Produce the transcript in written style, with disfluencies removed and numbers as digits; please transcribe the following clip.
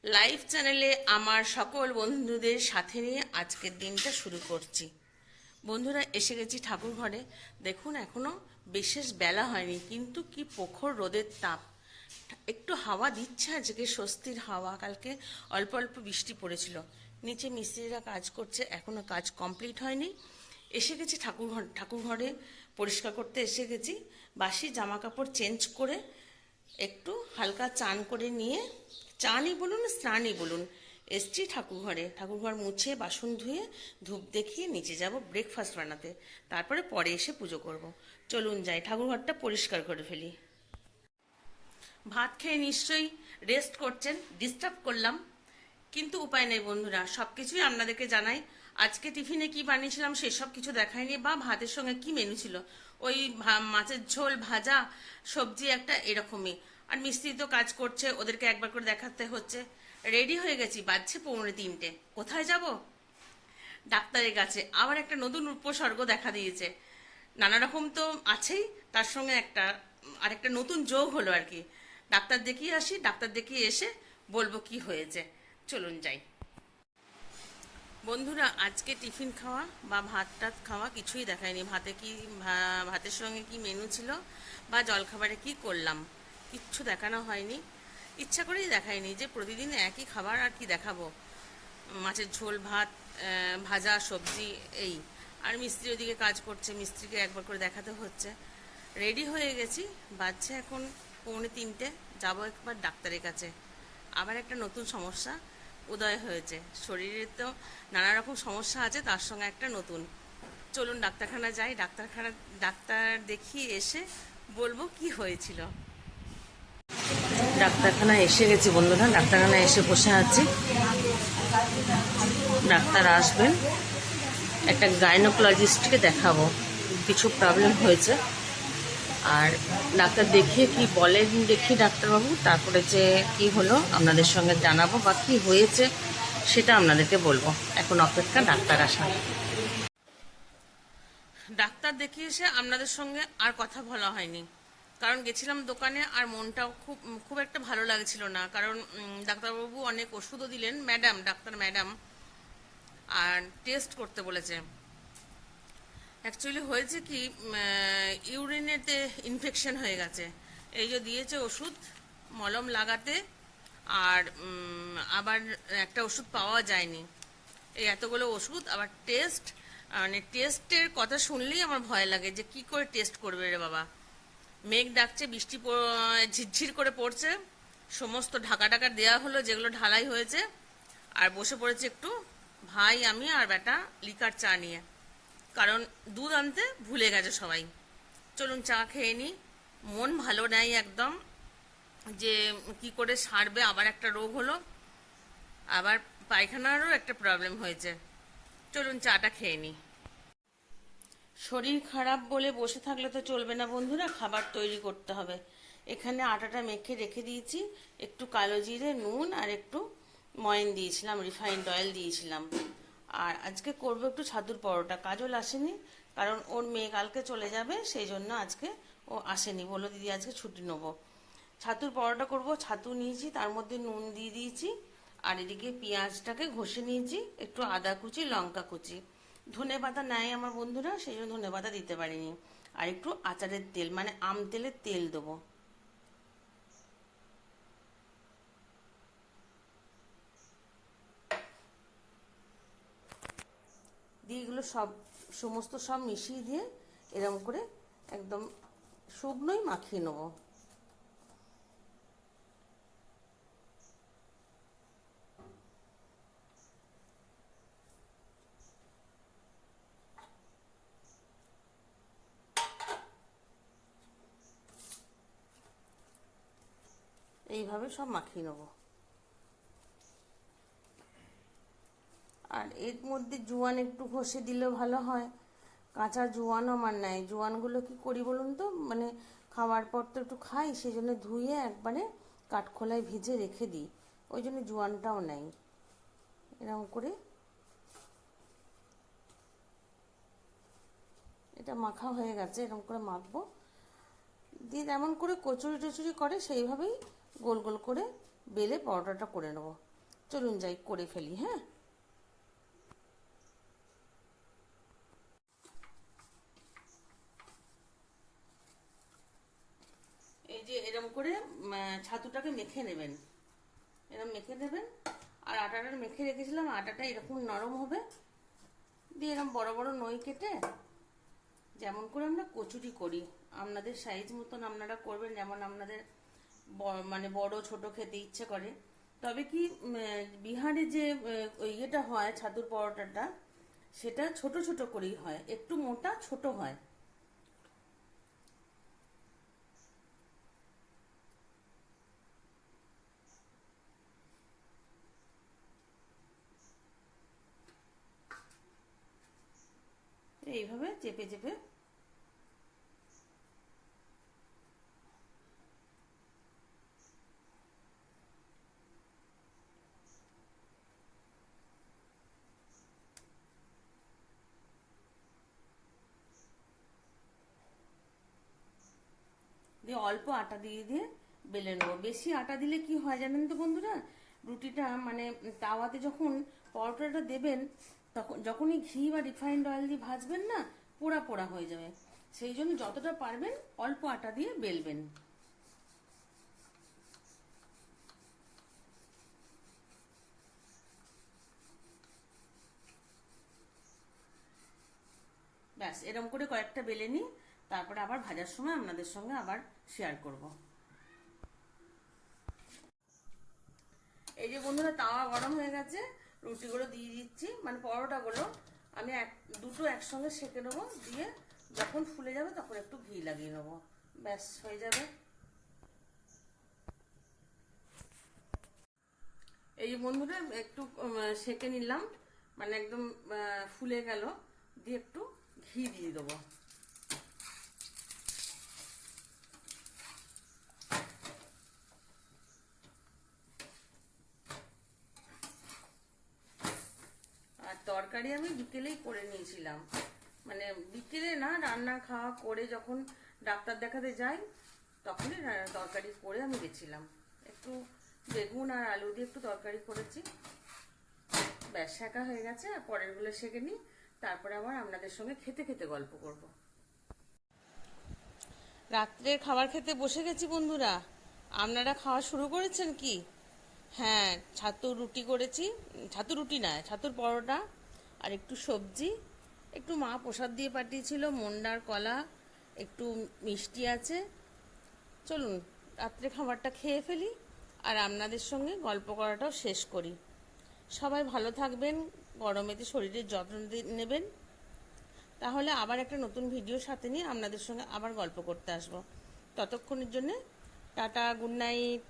Live চ্যানেলে আমার সকল বন্ধুদের সাথে নিয়ে আজকের দিনটা শুরু করছি। বন্ধুরা, এসে গেছি ঠাকুর ঘরে। দেখুন, এখনো বিশেষ বেলা হয়নি, কিন্তু কি প্রখর রোদের তাপ। একটু হাওয়া দিচ্ছে, আজকে স্বস্তির হাওয়া। কালকে অল্প অল্প বৃষ্টি পড়েছিল। নিচে মিস্ত্রিরা কাজ করছে, এখনো কাজ কমপ্লিট হয়নি। এসে গেছি ঠাকুর ঘরে পরিষ্কার করতে এসে গেছি। বাসি জামা কাপড় চেঞ্জ করে একটু হালকা চান করে নিয়ে, চানই বলুন স্নানই বলুন, এসছি ঠাকুরঘর মুছে বাসন ধুয়ে ধূপ দেখিয়ে নিচে যাব ব্রেকফাস্ট বানাতে। তারপরে পরে এসে পুজো করব। চলুন যাই, ঠাকুরঘরটা পরিষ্কার করে ফেলি। ভাত খেয়ে নিশ্চয়ই রেস্ট করছেন, ডিস্টার্ব করলাম, কিন্তু উপায় নেই বন্ধুরা, সব কিছুই আপনাদেরকে জানাই। আজকে টিফিনে কি বানিয়েছিলাম সেসব কিছু দেখায়নি, বা ভাতের সঙ্গে কি মেনু ছিল। ওই মাছের ঝোল, ভাজা, সবজি একটা, এরকমই। আর মিস্ত্রি তো কাজ করছে, ওদেরকে একবার করে দেখাতে হচ্ছে। রেডি হয়ে গেছি, বাজছে 2:45। কোথায় যাব? ডাক্তারের কাছে। আবার একটা নতুন উপসর্গ দেখা দিয়েছে। নানা রকম তো আছেই, তার সঙ্গে আরেকটা নতুন যোগ হলো আর কি। ডাক্তার দেখিয়ে আসি, ডাক্তার দেখিয়ে এসে বলবো কি হয়েছে। চলুন যাই। বন্ধুরা, আজকে টিফিন খাওয়া বা ভাত টাত খাওয়া কিছুই দেখায়নি। ভাতের সঙ্গে কি মেনু ছিল বা জলখাবারে কি করলাম, কিচ্ছু দেখানো হয়নি। ইচ্ছা করেই দেখায়নি, যে প্রতিদিন একই খাবার আর কি দেখাবো। মাছের ঝোল, ভাত, ভাজা, সবজি, এই। আর মিস্ত্রি ওদিকে কাজ করছে, মিস্ত্রিকে একবার করে দেখাতে হচ্ছে। রেডি হয়ে গেছি, বাজছে এখন 2:45। যাবো একবার ডাক্তারের কাছে। আবার একটা নতুন সমস্যা উদয় হয়েছে। শরীরে তো নানা রকম সমস্যা আছে, তার সঙ্গে একটা নতুন। চলুন ডাক্তারখানা যাই। ডাক্তার দেখিয়ে এসে বলবো কি হয়েছিল। ডাক্তারখানায় এসে গেছি বন্ধুরা, ডাক্তারখানায় এসে বসে আছি। ডাক্তার আসবেন, একটা গাইনোকোলজিস্টকে দেখাবো, কিছু প্রবলেম হয়েছে। আর ডাক্তার দেখিয়ে কি বলেন দেখি ডাক্তারবাবু, তারপরে যে কি হলো আপনাদের সঙ্গে জানাবো, বা কি হয়েছে সেটা আপনাদেরকে বলবো। এখন অপেক্ষা ডাক্তার আসা। ডাক্তার দেখিয়ে এসে আপনাদের সঙ্গে আর কথা বলা হয়নি, কারণ গেছিলাম দোকানে, আর মনটাও খুব খুব একটা ভালো লাগছিল না। কারণ ডাক্তারবাবু অনেক ওষুধও দিলেন, ডাক্তার ম্যাডাম, আর টেস্ট করতে বলেছে। অ্যাকচুয়ালি হয়েছে কি, ইউরিনেতে ইনফেকশন হয়ে গেছে। এই যে দিয়েছে ওষুধ মলম লাগাতে, আর আবার একটা ওষুধ পাওয়া যায়নি। এই এতগুলো ওষুধ, আবার টেস্ট, মানে টেস্টের কথা শুনলেই আমার ভয় লাগে, যে কি করে টেস্ট করবে রে বাবা। মেঘ ডাকছে, বৃষ্টি ঝিরঝির করে পড়ছে। সমস্ত ঢাকা দেওয়া হলো, যেগুলো ঢালাই হয়েছে। আর বসে পড়েছে একটু ভাই, আমি আর বেটা লিকার চা নিয়ে, কারণ দুধ আনতে ভুলে গেছে সবাই। চলুন চা খেয়ে নিই। মন ভালো নাই একদম, যে কি করে সারবে। আবার একটা রোগ হলো, আবার পায়খানারও একটা প্রবলেম হয়েছে। চলুন চাটা খেয়ে নিই। শরীর খারাপ বলে বসে থাকলে তো চলবে না বন্ধুরা, খাবার তৈরি করতে হবে। এখানে আটাটা মেখে রেখে দিয়েছি, একটু কালো জিরে, নুন আর একটু ময়ন দিয়েছিলাম, রিফাইন্ড অয়েল দিয়েছিলাম। আর আজকে করবো একটু ছাতুর পরোটা। কাজল আসেনি, কারণ ওর মেয়ে কালকে চলে যাবে, সেই জন্য আজকে ও আসেনি। বললো দিদি আজকে ছুটি নেবো। ছাতুর পরোটা করব। ছাতু নিয়েছি, তার মধ্যে নুন দিয়ে দিয়েছি। আর এদিকে পেঁয়াজটাকে ঘষে নিয়েছি, একটু আদা কুচি, লঙ্কা কুচি। ধনে পাতা নেয় আমার বন্ধুরা, সেই জন্য ধনে পাতা দিতে পারিনি। আর একটু আচারের তেল, মানে আম তেলের তেল দেবো। দিয়ে এগুলো সমস্ত সব মিশিয়ে দিয়ে এরকম করে একদম শুকনোই মাখিয়ে নেবো। এইভাবে সব মাখিয়ে নেবো। আর এর মধ্যে জোয়ান একটু ঘষে দিলেও ভালো হয়। কাঁচা জোয়ানও আমার নাই। জোয়ানগুলো কি করি বলুন তো, মানে খাওয়ার পর তো একটু খাই, সেই জন্য ধুয়ে একবারে কাঠখোলায় ভিজে রেখে দিই, ওই জন্য জোয়ানটাও নেই। এরকম করে এটা মাখা হয়ে গেছে, এরকম করে মাখবো। দিয়ে এমন করে কচুরি টচুরি করে সেইভাবেই গোল গোল করে বেলে পরোটাটা করে নেবো। চলুন যাই করে ফেলি। হ্যাঁ, এই যে এরম করে ছাতুটাকে মেখে নেবেন, এরম মেখে নেবেন। আর আটাটা মেখে রেখেছিলাম, আটাটা এরকম নরম হবে, দিয়ে এরকম বড় বড় নই কেটে, যেমন করে আমরা কচুরি করি আপনাদের সাইজ মতন আপনারা করবেন, যেমন আপনাদের মানে বড় ছোট খেতে ইচ্ছে করে। তবে কি বিহারে যে ইয়েটা হয় ছাতুর পরোটাটা, সেটা ছোট ছোট করেই হয়, একটু মোটা ছোট হয়। এইভাবে চেপে চেপে দিয়ে অল্প আটা দিয়ে দিয়ে বেলে নেবো। বেশি আটা দিলে কি হয় জানেন তো বন্ধুরা, রুটিটা মানে তাওয়াতে যখন পরোটাটা দেবেন, তখন যখনই ঘি বা রিফাইন্ড অয়েল দিয়ে ভাজবেন না, পোড়া পোড়া হয়ে যাবে। সেই জন্য যতটা পারবেন অল্প আটা দিয়ে বেলবেন। ব্যাস এরকম করে কয়েকটা বেলে নিই, তারপরে আবার ভাজার সময় আপনাদের সঙ্গে আবার শেয়ার করব। এই যে বন্ধুরা, তাওয়া গরম হয়ে গেছে, রুটিগুলো দিয়ে দিচ্ছি, মানে পরোটাগুলো আমি দুটো একসঙ্গে সেঁকে নেবো, দিয়ে যখন ফুলে যাবে তখন একটু ঘি লাগিয়ে নেবো, ব্যাস হয়ে যাবে। এই যে বন্ধুরা, একটু সেঁকে নিলাম, মানে একদম ফুলে গেল, দিয়ে একটু ঘি দিয়ে দেবো। আর তরকারি আমি বিকেলেই করে নিয়েছিলাম, মানে বিকেলে না, রান্না খাওয়া করে যখন ডাক্তার দেখাতে যাই তখনই তরকারি করে আমি গেছিলাম। একটু বেগুন আর আলু দিয়ে একটু তরকারি করেছি, ব্যাস শেখা হয়ে গেছে। আর পরেরগুলো সেঁকে নিই, তারপরে আবার আপনাদের সঙ্গে খেতে খেতে গল্প করব। রাত্রের খাবার খেতে বসে গেছি বন্ধুরা, আপনারা খাওয়া শুরু করেছেন কি? হ্যাঁ, ছাতুর রুটি করেছি, ছাতুর রুটি না, ছাতুর পরোটা, আর একটু সবজি, একটু মা প্রসাদ দিয়ে পাঠিয়েছিল, মন্ডার কলা, একটু মিষ্টি আছে। চলুন রাত্রে খাবারটা খেয়ে ফেলি, আর আপনাদের সঙ্গে গল্প করাটাও শেষ করি। সবাই ভালো থাকবেন, গরমেতে শরীরের যত্ন নেবেন। তাহলে আবার একটা নতুন ভিডিওর সাথে নিয়ে আপনাদের সঙ্গে আবার গল্প করতে আসবো। ততক্ষণের জন্যে টাটা, গুড নাইট।